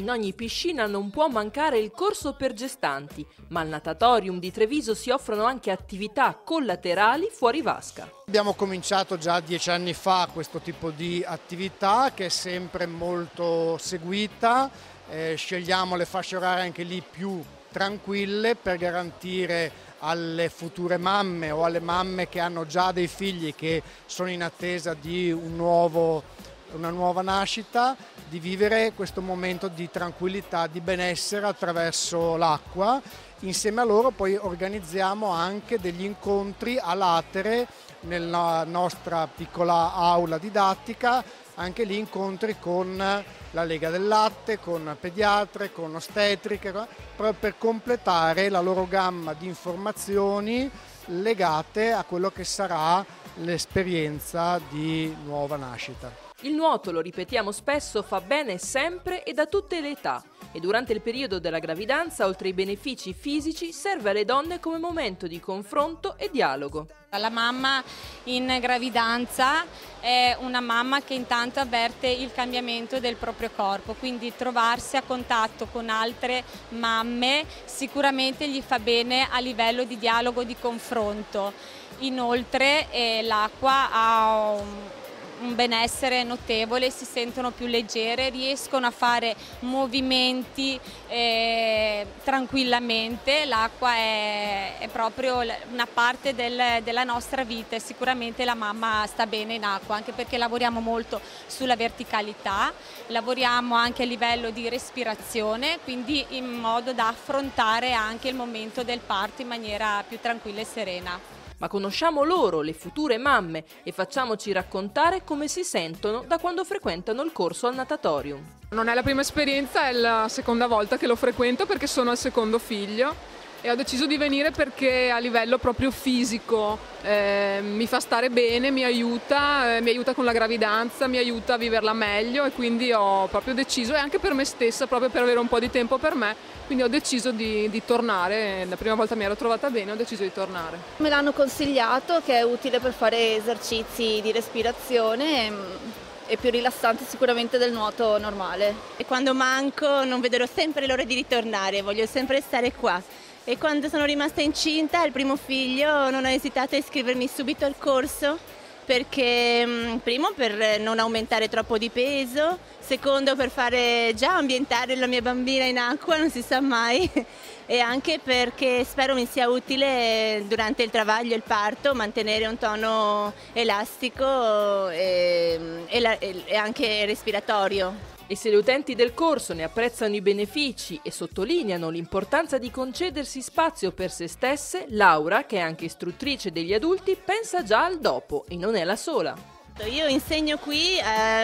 in ogni piscina non può mancare il corso per gestanti, ma al Natatorium di Treviso si offrono anche attività collaterali fuori vasca. Abbiamo cominciato già 10 anni fa questo tipo di attività che è sempre molto seguita, scegliamo le fasce orarie anche lì più tranquille per garantire alle future mamme o alle mamme che hanno già dei figli che sono in attesa di una nuova nascita, di vivere questo momento di tranquillità, di benessere attraverso l'acqua. Insieme a loro poi organizziamo anche degli incontri a latere nella nostra piccola aula didattica, anche lì incontri con la Lega del Latte, con pediatre, con ostetriche, proprio per completare la loro gamma di informazioni legate a quello che sarà l'esperienza di nuova nascita. Il nuoto, lo ripetiamo spesso, fa bene sempre e da tutte le età e durante il periodo della gravidanza, oltre ai benefici fisici, serve alle donne come momento di confronto e dialogo. La mamma in gravidanza è una mamma che intanto avverte il cambiamento del proprio corpo, quindi trovarsi a contatto con altre mamme sicuramente gli fa bene a livello di dialogo, di confronto. Inoltre l'acqua ha un benessere notevole, si sentono più leggere, riescono a fare movimenti tranquillamente. L'acqua è proprio una parte della nostra vita e sicuramente la mamma sta bene in acqua, anche perché lavoriamo molto sulla verticalità, lavoriamo anche a livello di respirazione, quindi in modo da affrontare anche il momento del parto in maniera più tranquilla e serena. Ma conosciamo loro, le future mamme, e facciamoci raccontare come si sentono da quando frequentano il corso al Natatorium. Non è la prima esperienza, è la seconda volta che lo frequento perché sono al secondo figlio e ho deciso di venire perché a livello proprio fisico mi fa stare bene, mi aiuta con la gravidanza, mi aiuta a viverla meglio e quindi ho proprio deciso, e anche per me stessa, proprio per avere un po' di tempo per me, quindi ho deciso di tornare. La prima volta mi ero trovata bene, ho deciso di tornare. Me l'hanno consigliato, che è utile per fare esercizi di respirazione e più rilassante sicuramente del nuoto normale. E quando manco non vedrò sempre l'ora di ritornare, voglio sempre stare qua. E quando sono rimasta incinta, il primo figlio, non ho esitato a iscrivermi subito al corso perché primo per non aumentare troppo di peso, secondo per fare già ambientare la mia bambina in acqua, non si sa mai, e anche perché spero mi sia utile durante il travaglio e il parto mantenere un tono elastico e anche respiratorio. E se le utenti del corso ne apprezzano i benefici e sottolineano l'importanza di concedersi spazio per se stesse, Laura, che è anche istruttrice degli adulti, pensa già al dopo e non è la sola. Io insegno qui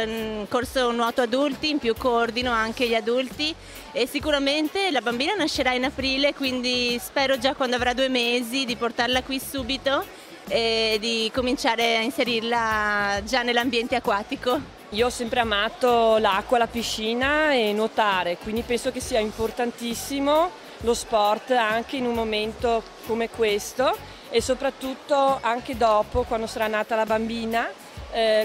un corso nuoto adulti, in più coordino anche gli adulti e sicuramente la bambina nascerà in aprile, quindi spero già quando avrà 2 mesi di portarla qui subito e di cominciare a inserirla già nell'ambiente acquatico. Io ho sempre amato l'acqua, la piscina e nuotare, quindi penso che sia importantissimo lo sport anche in un momento come questo e soprattutto anche dopo, quando sarà nata la bambina,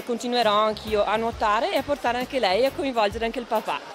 continuerò anch'io a nuotare e a portare anche lei e a coinvolgere anche il papà.